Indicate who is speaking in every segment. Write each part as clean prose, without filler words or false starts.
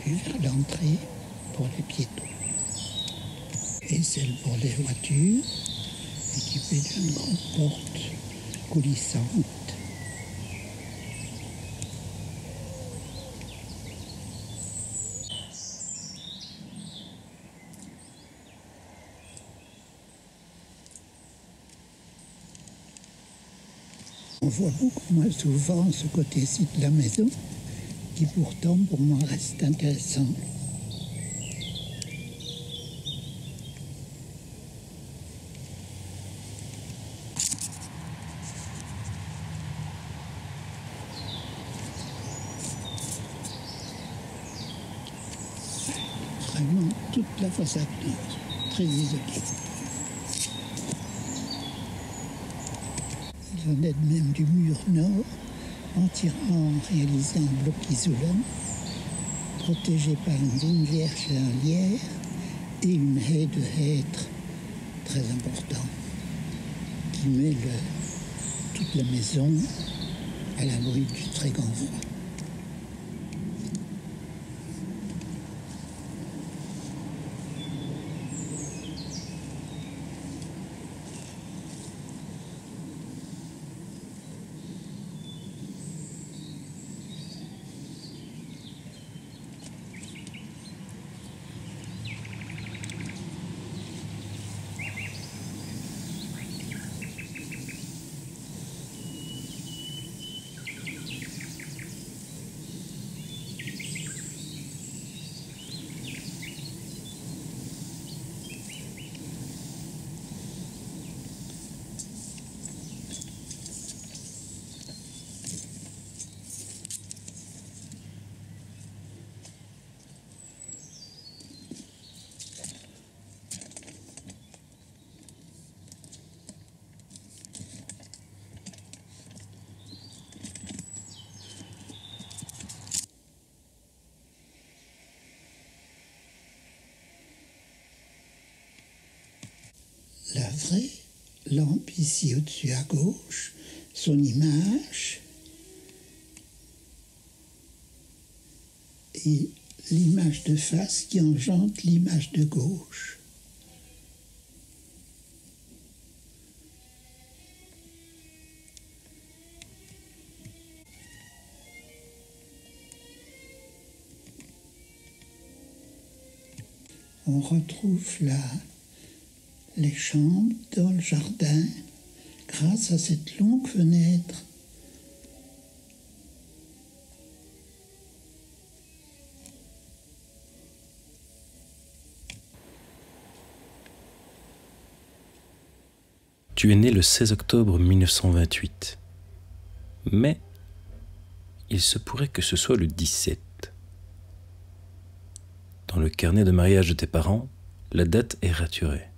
Speaker 1: vue vers l'entrée pour les piétons et celle pour les voitures, équipée d'une grande porte coulissante. On voit beaucoup moins souvent ce côté-ci de la maison, qui pourtant pour moi reste intéressant. Vraiment toute la façade très isolée. Il en est de même du mur nord, entièrement réalisé en bloc isolant, protégé par une ligne vierge et un lierre et une haie de hêtre très important qui met toute la maison à l'abri du très grand vent. La vraie lampe ici au-dessus à gauche, son image et l'image de face qui engendre l'image de gauche. On retrouve là les chambres dans le jardin grâce à cette longue fenêtre.
Speaker 2: Tu es né le 16 octobre 1928, mais il se pourrait que ce soit le 17. Dans le carnet de mariage de tes parents, la date est raturée.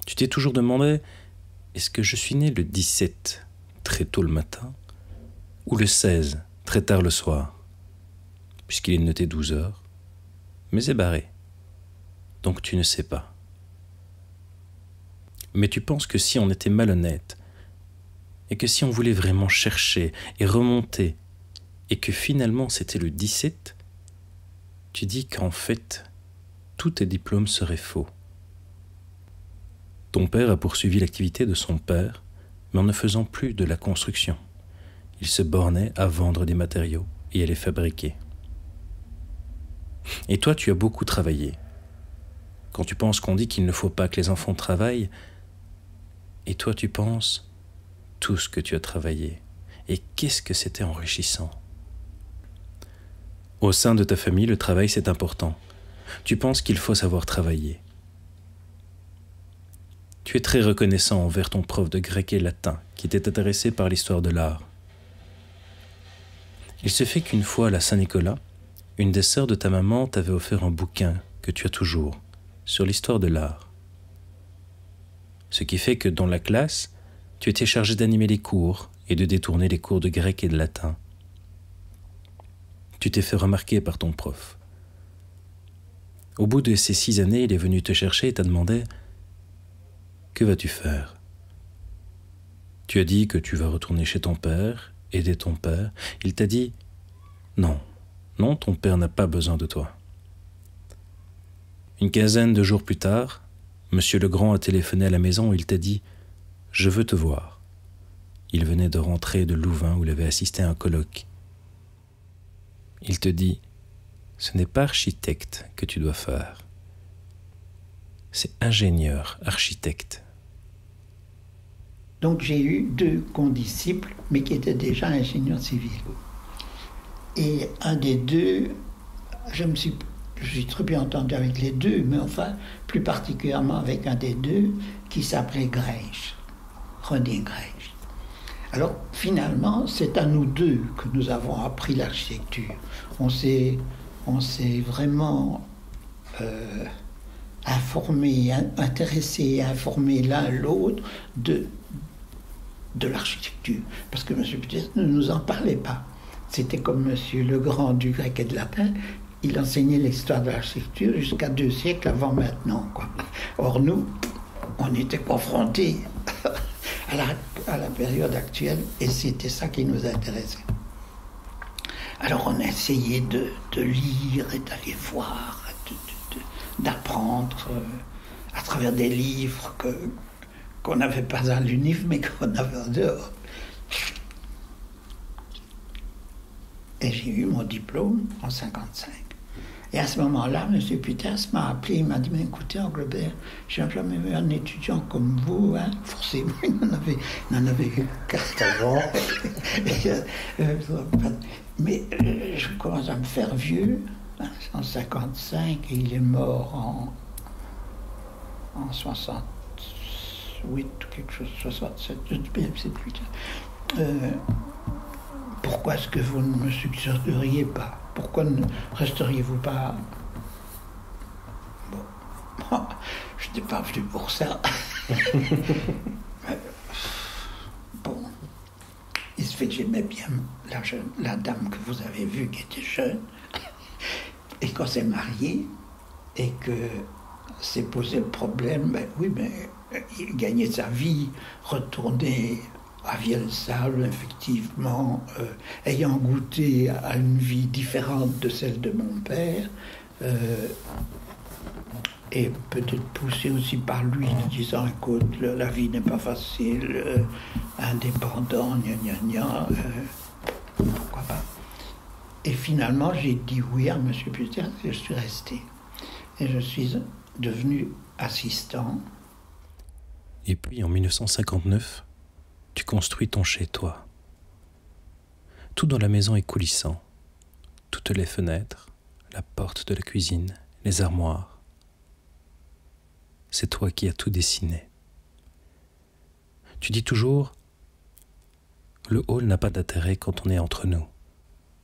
Speaker 2: Tu t'es toujours demandé, est-ce que je suis né le 17, très tôt le matin, ou le 16, très tard le soir, puisqu'il est noté 12 heures, mais est barré, donc tu ne sais pas. Mais tu penses que si on était malhonnête, et que si on voulait vraiment chercher et remonter, et que finalement c'était le 17, tu dis qu'en fait, tous tes diplômes seraient faux. Ton père a poursuivi l'activité de son père, mais en ne faisant plus de la construction. Il se bornait à vendre des matériaux et à les fabriquer. Et toi, tu as beaucoup travaillé. Quand tu penses qu'on dit qu'il ne faut pas que les enfants travaillent, et toi tu penses tout ce que tu as travaillé. Et qu'est-ce que c'était enrichissant. Au sein de ta famille, le travail c'est important. Tu penses qu'il faut savoir travailler. Tu es très reconnaissant envers ton prof de grec et latin qui était intéressé par l'histoire de l'art. Il se fait qu'une fois à la Saint-Nicolas, une des sœurs de ta maman t'avait offert un bouquin que tu as toujours sur l'histoire de l'art. Ce qui fait que dans la classe, tu étais chargé d'animer les cours et de détourner les cours de grec et de latin. Tu t'es fait remarquer par ton prof. Au bout de ces 6 années, il est venu te chercher et t'a demandé « Que vas-tu faire ?» Tu as dit que tu vas retourner chez ton père, aider ton père. Il t'a dit « Non, Non, ton père n'a pas besoin de toi. Une quinzaine de jours plus tard, Monsieur Legrand a téléphoné à la maison et il t'a dit « Je veux te voir ». Il venait de rentrer de Louvain où il avait assisté à un colloque. Il te dit « Ce n'est pas architecte que tu dois faire. C'est ingénieur, architecte. »
Speaker 1: Donc j'ai eu 2 condisciples, mais qui étaient déjà ingénieurs civils. Et un des 2, je suis très bien entendu avec les 2, mais enfin, plus particulièrement avec un des 2, qui s'appelait Greisch, René Greisch. Alors finalement, c'est à nous 2 que nous avons appris l'architecture. On s'est vraiment informé, intéressé, informé l'un l'autre de l'architecture. Parce que M. Peters ne nous en parlait pas. C'était comme M. Legrand du grec et de latin, il enseignait l'histoire de l'architecture jusqu'à 2 siècles avant maintenant, quoi. Or nous, on était confrontés à la période actuelle et c'était ça qui nous intéressait. Alors on a essayé de lire et d'aller voir, d'apprendre à travers des livres qu'on n'avait pas à l'UNIF mais qu'on avait en dehors. Et j'ai eu mon diplôme en 1955. Et à ce moment-là, M. Peters m'a appelé, il m'a dit « Mais écoutez, Englebert, j'ai jamais vu un étudiant comme vous, hein. » Forcément, il n'en avait eu qu'un avant. Mais je commence à me faire vieux, hein, en 1955, et il est mort en 68 ou quelque chose, 67, je ne sais plus. Pourquoi est-ce que vous ne me succéderiez pas? Pourquoi ne resteriez-vous pas? Bon, je n'étais pas venu pour ça. Bon, il se fait que j'aimais bien la dame que vous avez vue qui était jeune, et qu'on s'est mariés, et que s'est posé le problème, ben oui, mais il gagnait sa vie, retourner à Vielle-Sable, effectivement, ayant goûté à une vie différente de celle de mon père, et peut-être poussé aussi par lui, disant, écoute, la vie n'est pas facile, indépendant, gna gna gna, pourquoi pas. Et finalement, j'ai dit oui à M. Peters et je suis resté. Et je suis devenu assistant.
Speaker 2: Et puis en 1959, tu construis ton chez-toi. Tout dans la maison est coulissant. Toutes les fenêtres, la porte de la cuisine, les armoires. C'est toi qui as tout dessiné. Tu dis toujours, le hall n'a pas d'intérêt quand on est entre nous.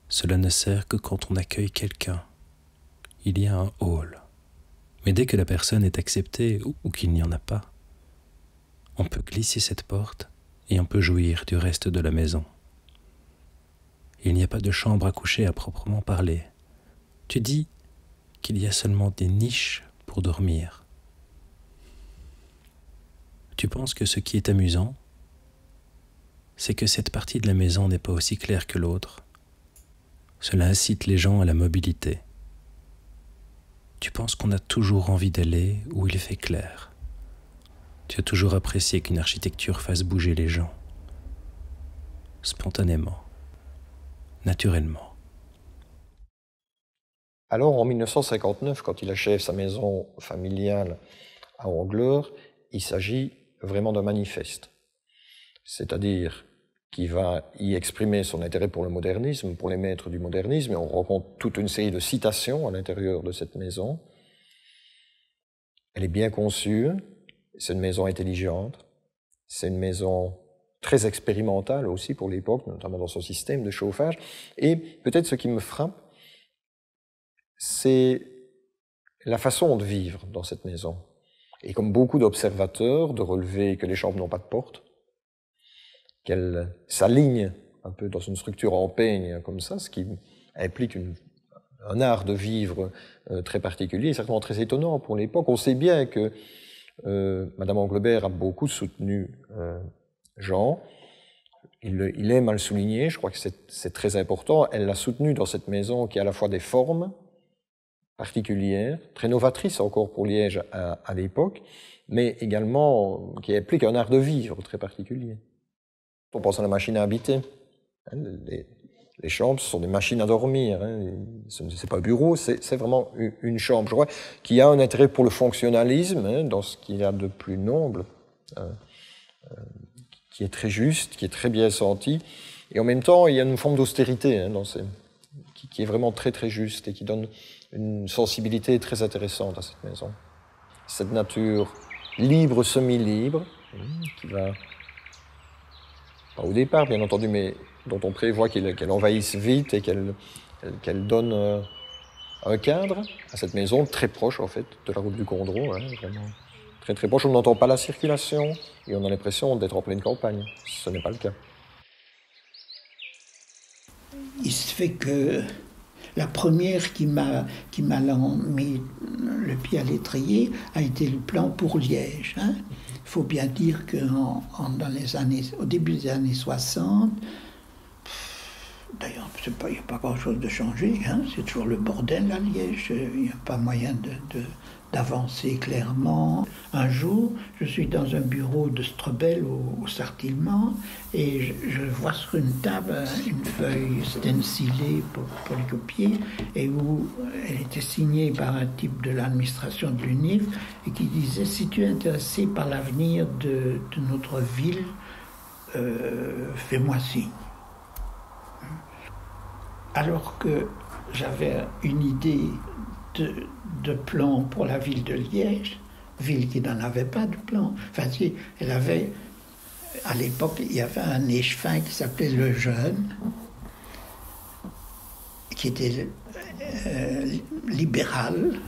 Speaker 2: Cela ne sert que quand on accueille quelqu'un. Il y a un hall. Mais dès que la personne est acceptée ou qu'il n'y en a pas, on peut glisser cette porte et on peut jouir du reste de la maison. Il n'y a pas de chambre à coucher à proprement parler. Tu dis qu'il y a seulement des niches pour dormir. Tu penses que ce qui est amusant, c'est que cette partie de la maison n'est pas aussi claire que l'autre. Cela incite les gens à la mobilité. Tu penses qu'on a toujours envie d'aller où il fait clair. Tu as toujours apprécié qu'une architecture fasse bouger les gens. Spontanément. Naturellement.
Speaker 3: Alors, en 1959, quand il achève sa maison familiale à Hongleur, il s'agit vraiment d'un manifeste. C'est-à-dire qu'il va y exprimer son intérêt pour le modernisme, pour les maîtres du modernisme, et on rencontre toute une série de citations à l'intérieur de cette maison. Elle est bien conçue, c'est une maison intelligente, c'est une maison très expérimentale aussi pour l'époque, notamment dans son système de chauffage. Et peut-être ce qui me frappe, c'est la façon de vivre dans cette maison. Et comme beaucoup d'observateurs, de relever que les chambres n'ont pas de porte, qu'elles s'alignent un peu dans une structure en peigne comme ça, ce qui implique un art de vivre très particulier et certainement très étonnant pour l'époque. On sait bien que Madame Englebert a beaucoup soutenu Jean, il aime à le souligner, je crois que c'est très important, elle l'a soutenu dans cette maison qui a à la fois des formes particulières, très novatrices encore pour Liège à l'époque, mais également qui implique un art de vivre très particulier. On pense à la machine à habiter. Les chambres, ce sont des machines à dormir. Ce n'est pas un bureau, c'est vraiment une chambre. Je crois qu'il y a un intérêt pour le fonctionnalisme, dans ce qu'il y a de plus noble, qui est très juste, qui est très bien senti. Et en même temps, il y a une forme d'austérité qui est vraiment très très juste et qui donne une sensibilité très intéressante à cette maison. Cette nature libre, semi-libre, qui va, pas au départ bien entendu, mais dont on prévoit qu'elle envahisse vite et qu'elle donne un cadre à cette maison très proche en fait de la route du Condro, vraiment très très proche. On n'entend pas la circulation et on a l'impression d'être en pleine campagne. Ce n'est pas le cas.
Speaker 1: Il se fait que la première qui m'a mis le pied à l'étrier a été le plan pour Liège. Il faut bien dire que au début des années 60, d'ailleurs, il n'y a pas grand-chose de changé, c'est toujours le bordel à Liège, il n'y a pas moyen d'avancer clairement. Un jour, je suis dans un bureau de Strobel au Sartillement et je vois sur une table une feuille stencilée pour les copier et où elle était signée par un type de l'administration de l'UNIF et qui disait « Si tu es intéressé par l'avenir de notre ville, fais-moi signe ». Alors que j'avais une idée de plan pour la ville de Liège, ville qui n'en avait pas de plan. Enfin, si, elle avait, à l'époque, il y avait un échevin qui s'appelait Le Jeune, qui était libéral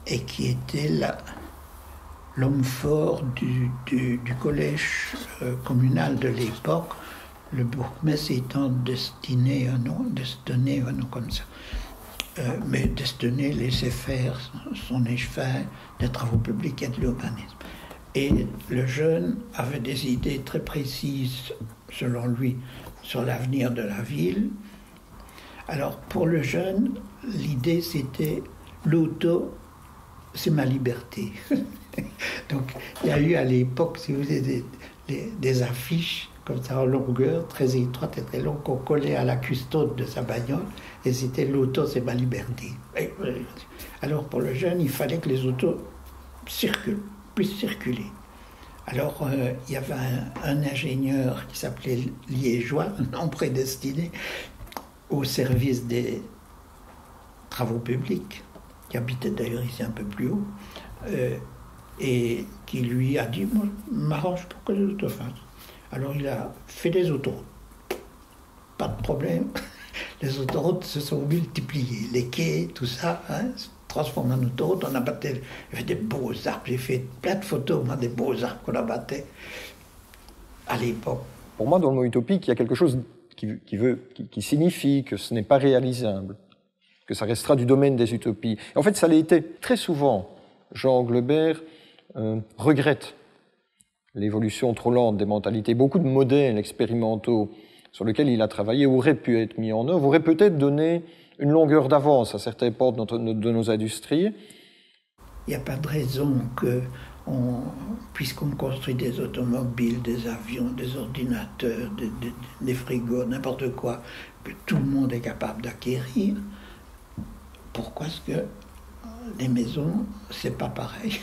Speaker 1: et qui était l'homme fort du collège communal de l'époque, le bourgmestre étant destiné un nom comme ça. Mais Destiné laissait faire son échevin des travaux publics et de l'urbanisme. Et Le Jeune avait des idées très précises, selon lui, sur l'avenir de la ville. Alors, pour Le Jeune, l'idée, c'était l'auto, c'est ma liberté. Donc, il y a eu à l'époque, si vous voulez, des affiches comme ça en longueur, très étroite et très longue, qu'on collait à la custode de sa bagnole, et c'était l'auto, c'est ma liberté. Alors pour Le Jeune, il fallait que les autos puissent circuler. Alors il y avait un ingénieur qui s'appelait Liégeois, un nom prédestiné, au service des travaux publics, qui habitait d'ailleurs ici un peu plus haut, et qui lui a dit, moi, m'arrange pour que les autos fassent. Alors il a fait des autoroutes. Pas de problème. Les autoroutes se sont multipliées. Les quais, tout ça, se transforment en autoroutes. On abattait, il y avait des beaux arbres. J'ai fait plein de photos, moi, des beaux arbres qu'on abattait à l'époque.
Speaker 3: Pour moi, dans le mot utopique, il y a quelque chose qui signifie que ce n'est pas réalisable, que ça restera du domaine des utopies. Et en fait, ça l'a été très souvent. Jean Anglebert regrette l'évolution trop lente des mentalités. Beaucoup de modèles expérimentaux sur lesquels il a travaillé auraient pu être mis en œuvre, auraient peut-être donné une longueur d'avance à certains ports de nos industries.
Speaker 1: Il n'y a pas de raison que, puisqu'on construit des automobiles, des avions, des ordinateurs, des frigos, n'importe quoi, que tout le monde est capable d'acquérir. Pourquoi est-ce que les maisons, c'est pas pareil?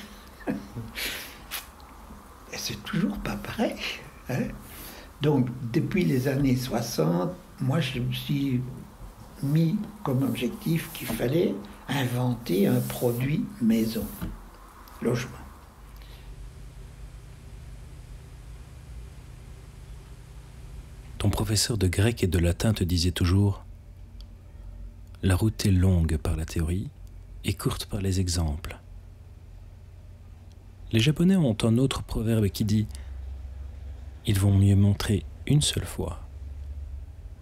Speaker 1: Et c'est toujours pas pareil. Donc, depuis les années 60, moi, je me suis mis comme objectif qu'il fallait inventer un produit maison, logement.
Speaker 2: Ton professeur de grec et de latin te disait toujours « La route est longue par la théorie et courte par les exemples. » Les Japonais ont un autre proverbe qui dit « Ils vont mieux montrer une seule fois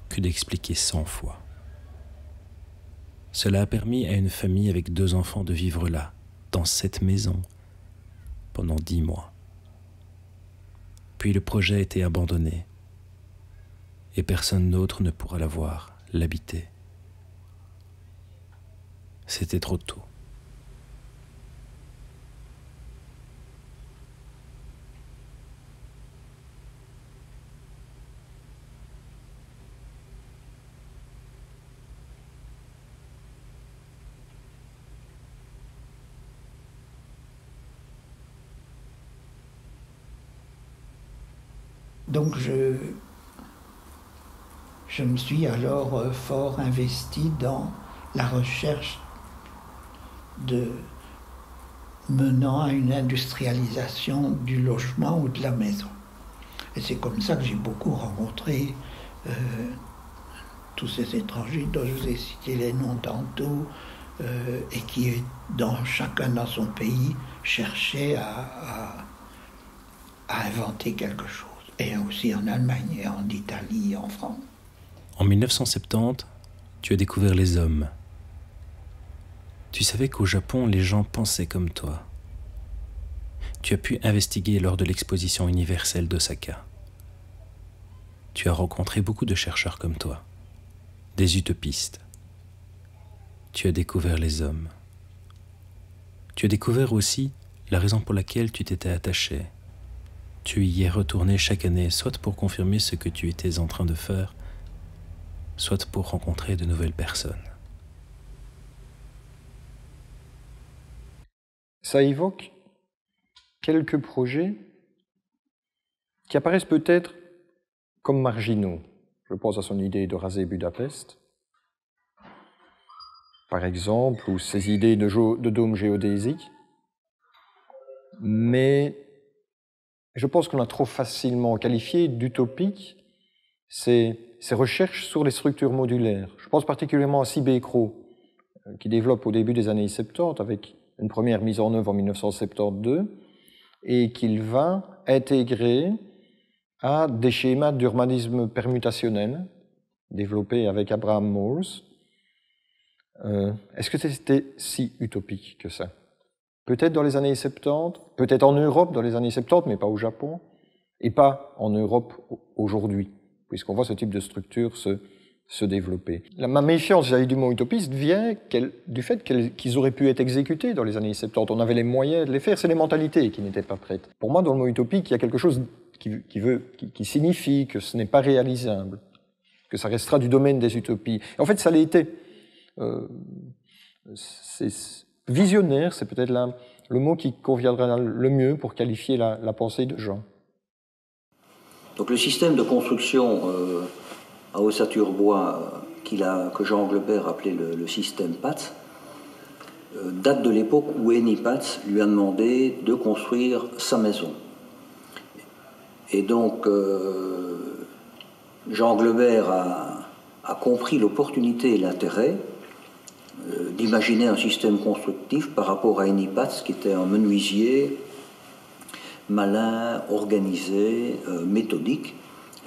Speaker 2: que d'expliquer 100 fois. » Cela a permis à une famille avec 2 enfants de vivre là, dans cette maison, pendant 10 mois. Puis le projet a été abandonné et personne d'autre ne pourra la voir, l'habiter. C'était trop tôt.
Speaker 1: Donc je me suis alors fort investi dans la recherche menant à une industrialisation du logement ou de la maison. Et c'est comme ça que j'ai beaucoup rencontré tous ces étrangers dont je vous ai cité les noms tantôt, et qui, chacun dans son pays, cherchaient à inventer quelque chose. Et aussi en Allemagne, et en Italie, et en France.
Speaker 2: En 1970, tu as découvert les hommes. Tu savais qu'au Japon, les gens pensaient comme toi. Tu as pu investiguer lors de l'exposition universelle d'Osaka. Tu as rencontré beaucoup de chercheurs comme toi, des utopistes. Tu as découvert les hommes. Tu as découvert aussi la raison pour laquelle tu t'étais attaché. Tu y es retourné chaque année, soit pour confirmer ce que tu étais en train de faire, soit pour rencontrer de nouvelles personnes.
Speaker 3: Ça évoque quelques projets qui apparaissent peut-être comme marginaux. Je pense à son idée de raser Budapest, par exemple, ou ses idées de dôme géodésique. Mais je pense qu'on a trop facilement qualifié d'utopique ces recherches sur les structures modulaires. Je pense particulièrement à Sibé-Crow, qui développe au début des années 70, avec une première mise en œuvre en 1972, et qu'il va intégrer à des schémas d'urbanisme permutationnel, développés avec Abraham Morse. Est-ce que c'était si utopique que ça? Peut-être dans les années 70, peut-être en Europe dans les années 70, mais pas au Japon, et pas en Europe aujourd'hui, puisqu'on voit ce type de structure se développer. Ma méfiance vis-à-vis du mot utopiste vient du fait qu'ils auraient pu être exécutés dans les années 70. On avait les moyens de les faire, c'est les mentalités qui n'étaient pas prêtes. Pour moi, dans le mot utopique, il y a quelque chose qui signifie que ce n'est pas réalisable, que ça restera du domaine des utopies. Et en fait, ça l'a été. Visionnaire, c'est peut-être le mot qui conviendra le mieux pour qualifier la pensée de Jean.
Speaker 4: Donc le système de construction à Ossature-Bois, que Jean Anglebert appelait le système Patz, date de l'époque où Henny Patz lui a demandé de construire sa maison. Et donc Jean Anglebert a compris l'opportunité et l'intérêt d'imaginer un système constructif par rapport à Henny Patz, qui était un menuisier malin, organisé, méthodique,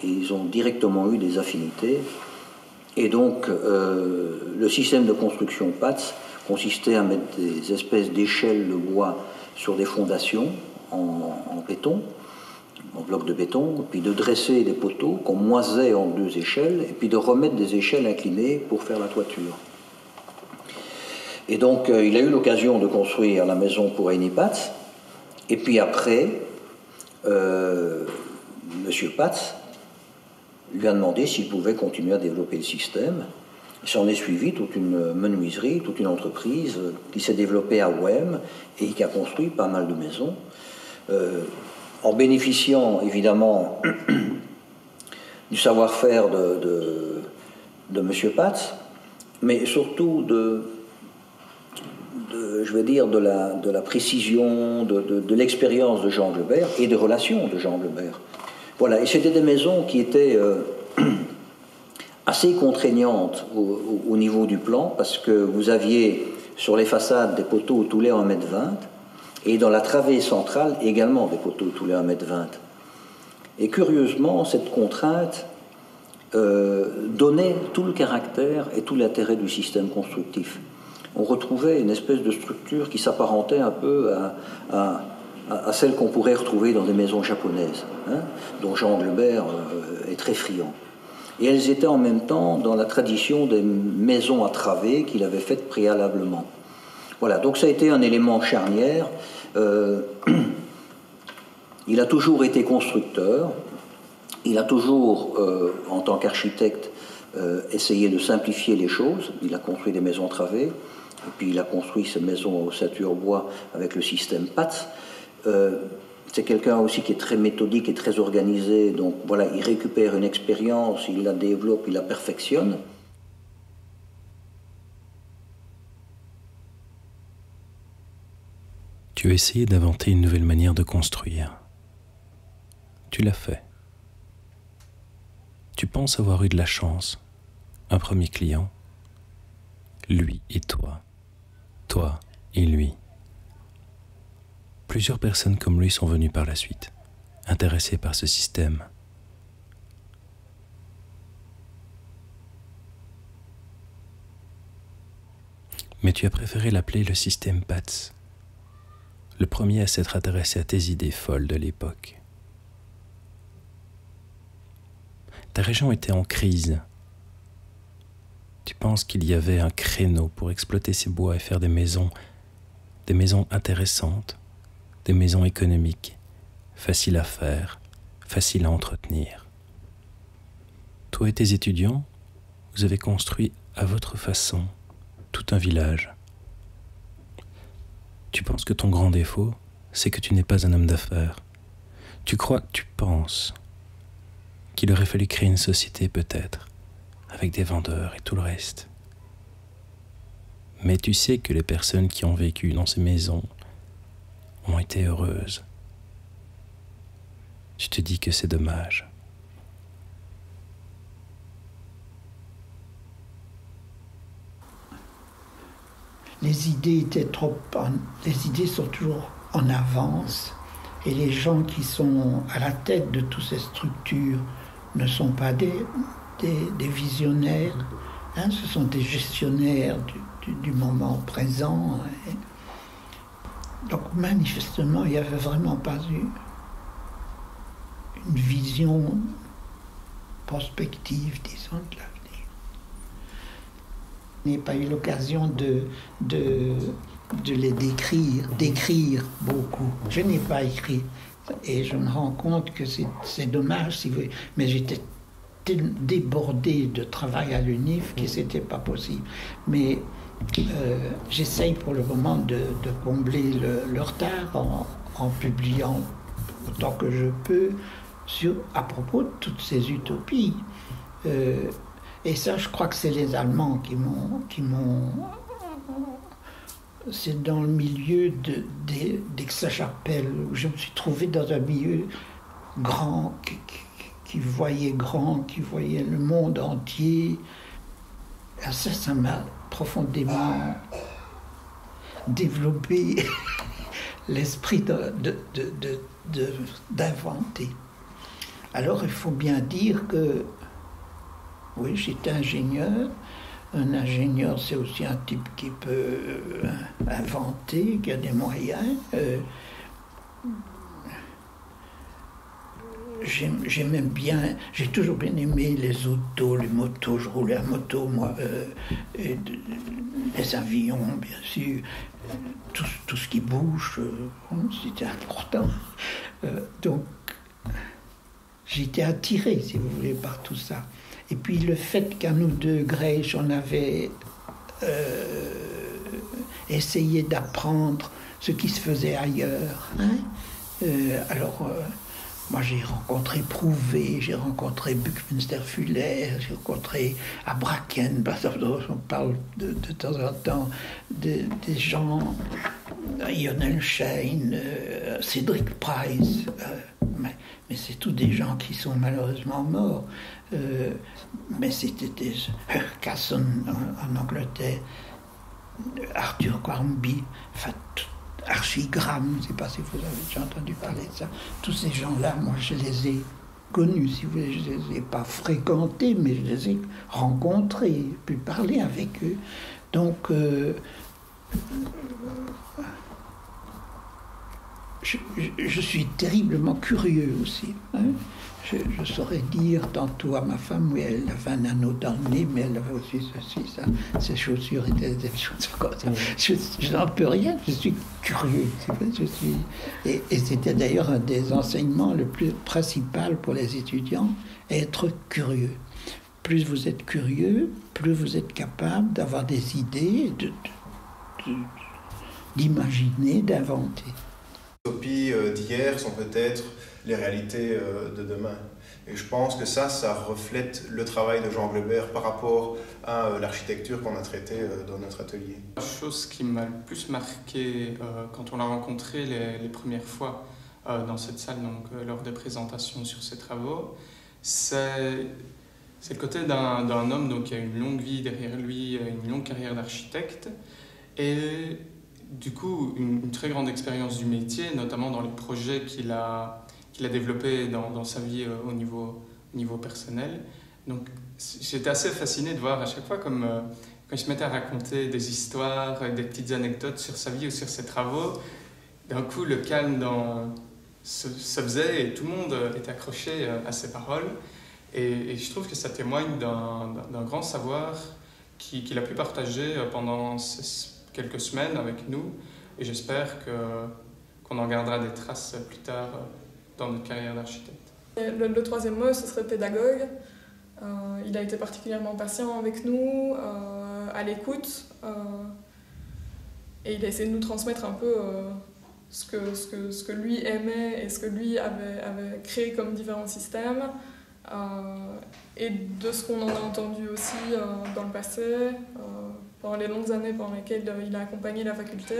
Speaker 4: et ils ont directement eu des affinités. Et donc, le système de construction Patz consistait à mettre des espèces d'échelles de bois sur des fondations en béton, en blocs de béton, puis de dresser des poteaux qu'on moisait en deux échelles, et puis de remettre des échelles inclinées pour faire la toiture. Et donc, il a eu l'occasion de construire la maison pour Henny Patz, et puis après, Monsieur Patz lui a demandé s'il pouvait continuer à développer le système. S'en est suivi toute une menuiserie, toute une entreprise qui s'est développée à Ouem et qui a construit pas mal de maisons, en bénéficiant évidemment du savoir-faire de Monsieur Patz, mais surtout de la précision, de l'expérience de Jean Anglebert et des relations de Jean Anglebert. Voilà, et c'était des maisons qui étaient assez contraignantes au niveau du plan, parce que vous aviez sur les façades des poteaux tous les 1,20 m, et dans la travée centrale également des poteaux tous les 1,20 m. Et curieusement, cette contrainte donnait tout le caractère et tout l'intérêt du système constructif. On retrouvait une espèce de structure qui s'apparentait un peu à celle qu'on pourrait retrouver dans des maisons japonaises, hein, dont Jean Anglebert est très friand. Et elles étaient en même temps dans la tradition des maisons à travées qu'il avait faites préalablement. Voilà, donc ça a été un élément charnière. Il a toujours été constructeur, il a toujours, en tant qu'architecte, essayé de simplifier les choses. Il a construit des maisons à travées, et puis il a construit ces maisons au ceinture-bois avec le système PATS. C'est quelqu'un aussi qui est très méthodique et très organisé, donc voilà, il récupère une expérience, il la développe, il la perfectionne.
Speaker 2: Tu as essayé d'inventer une nouvelle manière de construire. Tu l'as fait. Tu penses avoir eu de la chance. Un premier client, lui et toi, toi et lui. Plusieurs personnes comme lui sont venues par la suite, intéressées par ce système. Mais tu as préféré l'appeler le système PATS, le premier à s'être intéressé à tes idées folles de l'époque. Ta région était en crise. Tu penses qu'il y avait un créneau pour exploiter ces bois et faire des maisons intéressantes, des maisons économiques, faciles à faire, faciles à entretenir. Toi et tes étudiants, vous avez construit à votre façon tout un village. Tu penses que ton grand défaut, c'est que tu n'es pas un homme d'affaires. Tu penses qu'il aurait fallu créer une société peut-être, avec des vendeurs et tout le reste. Mais tu sais que les personnes qui ont vécu dans ces maisons ont été heureuses. Tu te dis que c'est dommage.
Speaker 1: Les idées sont toujours en avance, et les gens qui sont à la tête de toutes ces structures ne sont pas des visionnaires, hein, ce sont des gestionnaires du moment présent. Donc manifestement, il n'y avait vraiment pas eu une vision prospective, disons, de l'avenir. Je n'ai pas eu l'occasion de les d'écrire beaucoup. Je n'ai pas écrit. Et je me rends compte que c'est dommage, si vous voulez. Mais j'étais débordé de travail à l'UNIF que c'était pas possible. Mais j'essaye pour le moment de combler le retard en publiant autant que je peux à propos de toutes ces utopies. Et ça, je crois que c'est les Allemands qui m'ont c'est dans le milieu d'Aix-la-Chapelle où je me suis trouvé dans un milieu grand, qui voyait grand, qui voyait le monde entier. Et ça m'a profondément développé l'esprit d'inventer. Alors il faut bien dire que oui, j'étais ingénieur. Un ingénieur, c'est aussi un type qui peut inventer, qui a des moyens. J'ai toujours bien aimé les autos, les motos. Je roulais à moto, moi, les avions, bien sûr, tout ce qui bouge, c'était important. Donc, j'étais attiré, si vous voulez, par tout ça. Et puis le fait qu'à nous deux, Grèche, on avait essayé d'apprendre ce qui se faisait ailleurs. Hein? Moi j'ai rencontré Prouvé, j'ai rencontré Buckminster-Fuller, j'ai rencontré Abraken, on parle de temps en temps des gens, Jonenschein, Cédric Price, mais c'est tous des gens qui sont malheureusement morts. Mais c'était des Casson en Angleterre, Arthur Quarmby, Archigram, je ne sais pas si vous avez déjà entendu parler de ça. Tous ces gens-là, moi je les ai connus, si vous voulez, je ne les ai pas fréquentés, mais je les ai rencontrés, pu parler avec eux. Donc, je suis terriblement curieux aussi. Hein? Je saurais dire tantôt à ma femme, oui, elle avait un anneau dans le nez, mais elle avait aussi ceci, ça. Ses chaussures étaient des choses comme ça. Je n'en peux rien, je suis curieux. Et c'était d'ailleurs un des enseignements le plus principal pour les étudiants, être curieux. Plus vous êtes curieux, plus vous êtes capable d'avoir des idées, d'imaginer, d'inventer.
Speaker 5: Les utopies d'hier sont peut-être les réalités de demain. Et je pense que ça reflète le travail de Jean Globert par rapport à l'architecture qu'on a traitée dans notre atelier.
Speaker 6: La chose qui m'a le plus marqué quand on l'a rencontré les premières fois dans cette salle, donc lors des présentations sur ses travaux, c'est le côté d'un homme donc, qui a une longue vie derrière lui, une longue carrière d'architecte, et du coup une très grande expérience du métier, notamment dans les projets qu'il a développés dans sa vie au niveau personnel. Donc j'étais assez fasciné de voir à chaque fois comme quand il se mettait à raconter des histoires, des petites anecdotes sur sa vie ou sur ses travaux, d'un coup le calme se faisait et tout le monde était accroché à ses paroles. Et je trouve que ça témoigne d'un grand savoir qu'il a pu partager pendant quelques semaines avec nous. Et j'espère qu'on en gardera des traces plus tard dans notre carrière d'architecte.
Speaker 7: Le troisième mot, ce serait pédagogue. Il a été particulièrement patient avec nous, à l'écoute. Et il a essayé de nous transmettre un peu ce que lui aimait et ce que lui avait créé comme différents systèmes. Et de ce qu'on en a entendu aussi dans le passé, pendant les longues années pendant lesquelles il a accompagné la faculté,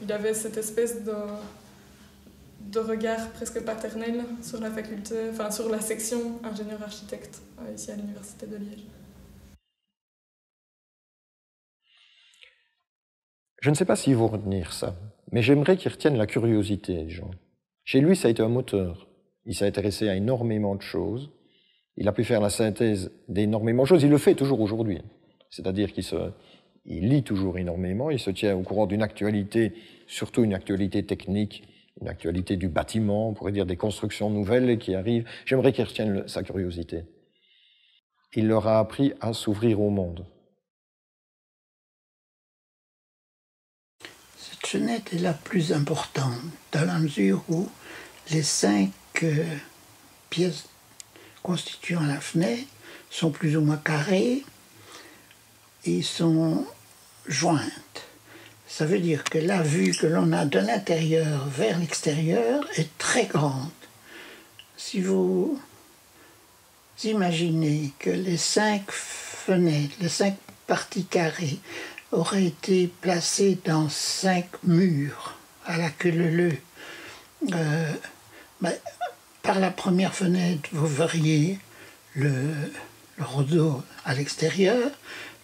Speaker 7: il avait cette espèce de regard presque paternel sur la faculté, enfin sur la section ingénieur-architecte ici à l'Université de Liège.
Speaker 3: Je ne sais pas s'ils vont retenir ça, mais j'aimerais qu'ils retiennent la curiosité des gens. Chez lui, ça a été un moteur. Il s'est intéressé à énormément de choses. Il a pu faire la synthèse d'énormément de choses. Il le fait toujours aujourd'hui. C'est-à-dire qu'il lit toujours énormément. Il se tient au courant d'une actualité, surtout une actualité technique, une actualité du bâtiment, on pourrait dire des constructions nouvelles qui arrivent. J'aimerais qu'il retienne sa curiosité. Il leur a appris à s'ouvrir au monde.
Speaker 1: Cette fenêtre est la plus importante, dans la mesure où les 5 pièces constituant la fenêtre sont plus ou moins carrées et sont jointes. Ça veut dire que la vue que l'on a de l'intérieur vers l'extérieur est très grande. Si vous imaginez que les 5 fenêtres, les 5 parties carrées auraient été placées dans 5 murs à la queue leu-leu, par la première fenêtre, vous verriez le roseau à l'extérieur.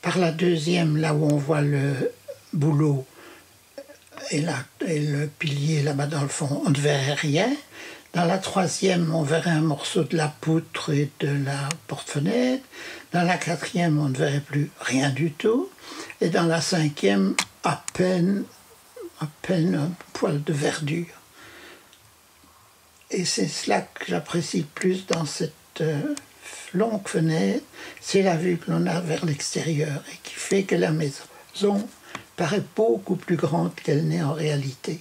Speaker 1: Par la deuxième, là où on voit le bouleau et le pilier là-bas dans le fond, on ne verrait rien. Dans la troisième, on verrait un morceau de la poutre et de la porte-fenêtre. Dans la quatrième, on ne verrait plus rien du tout. Et dans la cinquième, à peine un poil de verdure. Et c'est cela que j'apprécie le plus dans cette longue fenêtre, c'est la vue que l'on a vers l'extérieur et qui fait que la maison paraît beaucoup plus grande qu'elle n'est en réalité.